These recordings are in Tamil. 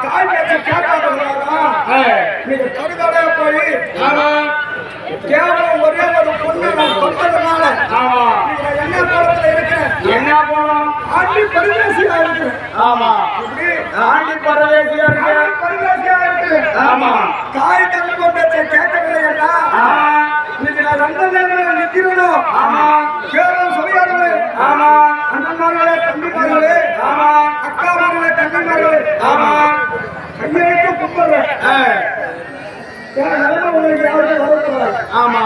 தாய் பேச்சு கேட்காதவங்களா நீங்க கருதலே போய் கேவலம் ஒரே ஒரு பொண்ணு நான் சொன்னதுனால என்ன போலத்துல இருக்கிறேன். என்ன போனோம் ஆண்டி பரதேசியா இருக்கு. ஆமா ஆண்டி பரதேசியா இருக்கு. பரதேசியா இருக்கு. ஆமா தாய் தந்தை பேச்சை கேட்கவில்லையா இன்னைக்கு நான் ரெண்டு நேரம் நிக்கிறோம். ஆமா கேவலம் சொல்லியார்களே. ஆமா அண்ணன்மார்களே தம்பிமார்களே. ஆமா அக்காமார்களே தம்பிமார்களே. ஆமா கையெழுத்து கும்பிடுறேன். என் நிலைமை உங்களுக்கு யாருக்கும் வரக்கூடாது. ஆமா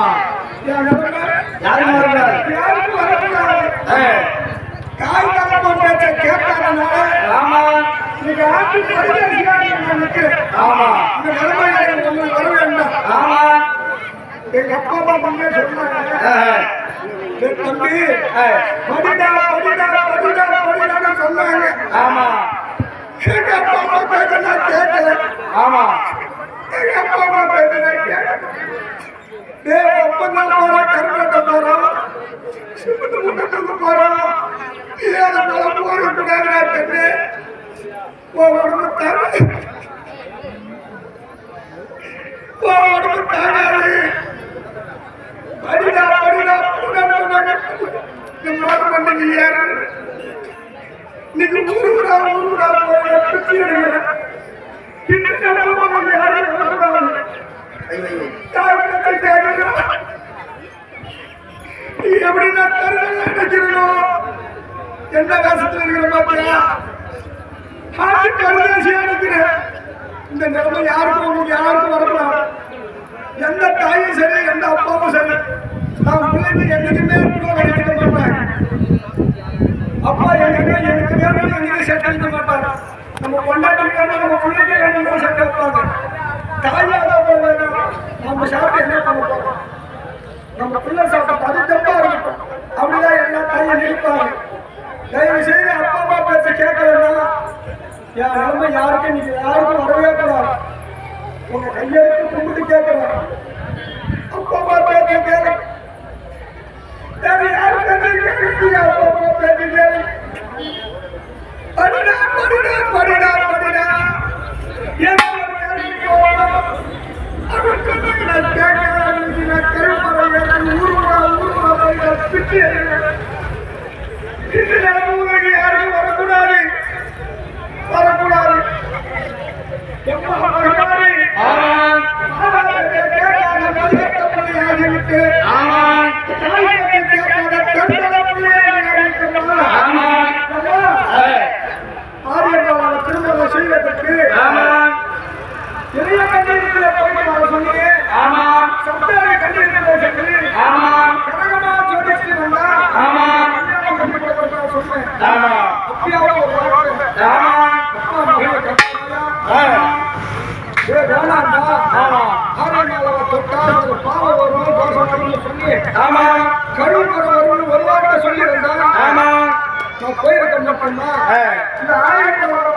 என் நிலைமை யாரும் வரக்கூடாது. யாருக்கும் வரக்கூடாது. தாய் தந்தை பேச்சை கேட்காதனால ஆமா இன்னைக்கு ஆட்சி பரிசீலிக்க நான் நிற்கிறேன். ஆமா இந்த நிலைமை உங்களுக்கு வர வேண்டாம். ஆமா எங்க அப்பா அம்மா பண்ணே சொன்னாங்க தம்பி படிடா படிடா படிடா படிடான்னு சொன்னாங்க. ஆமா எங்க அப்பா அம்மா பேச நான் கேட்கல. ஆமா எங்க அப்பா அம்மா பேச நான் கேட்கல. ஒப்பந்தம் போறோம் கருப்பட்ட போறோம் சிமெண்ட் முட்டத்துக்கு போறோம் ஏதோ போறக்கூடாது பெண்ணு உடம்பு தாங்காது. உடம்பு தாங்காது. படிடா படிடா படிடா பண்ணி யாரு இன்னைக்கு ஊருடா ஊருடா பிச்சு எடுக்கிறேன். எப்படி நான் தருணம் நினைக்கிறோம். என்ன வேசத்துல இருக்கிற பாத்தியா ஆட்சி பரதேசியா இருக்கிறேன். இந்த நிலைமை யாருக்கும் உங்களுக்கு யாருக்கும் வரக்கூடாது. எந்த தாயும் சரி எந்த அப்பாவும் சரி நான் பிள்ளைங்க என்னைக்குமே எடுக்க மாட்டாங்க. அப்பா எனக்கு வேணும் எங்கேயும் செட் அடிக்க மாட்டாங்க. நம்ம கொண்டாட்டி நம்ம பிள்ளைங்க வேணும் செட் வைப்பாங்க. தாயாக வேணும் நம்ம சாப்பிட்டு என்ன பண்ண போறோம். நம்ம பிள்ளை சாப்பிட்டு அது தப்பா இருக்கட்டும். அப்படிதான் எல்லா தாயும் நினைப்பாங்க. தயவு செய்து அப்பா அம்மா பேச்ச கேட்கலன்னா என் நிலைமை யாருக்கும் நீங்க யாருக்கும் வரவே கூடாது. உங்க கையெழுத்து கும்பிட்டு கேட்கிறோம். அப்பா அம்மா பேச்ச கேட்க யாரு பேச்ச அப்பா அம்மா பேச்ச கேள்வி படிடா படிடா படிடா படிடா பிச்சு இந்த நிலைமை யாருக்கும் வரக்கூடாது வரக்கூடாது. திருமணம் செய்வதற்கு நிறைய கண்டிருக்கிற போய் சொன்னீங்க. சப்தாரி கண்டிருக்கிற சொல்லி கனகமா ஜோதிச்சு வந்தா சொன்னேன். அப்படியாவது கருவுக்கு ஒரு வார்த்தை சொல்லியிருந்தா நான் போயிருக்க மாட்டேன்னா இந்த 1000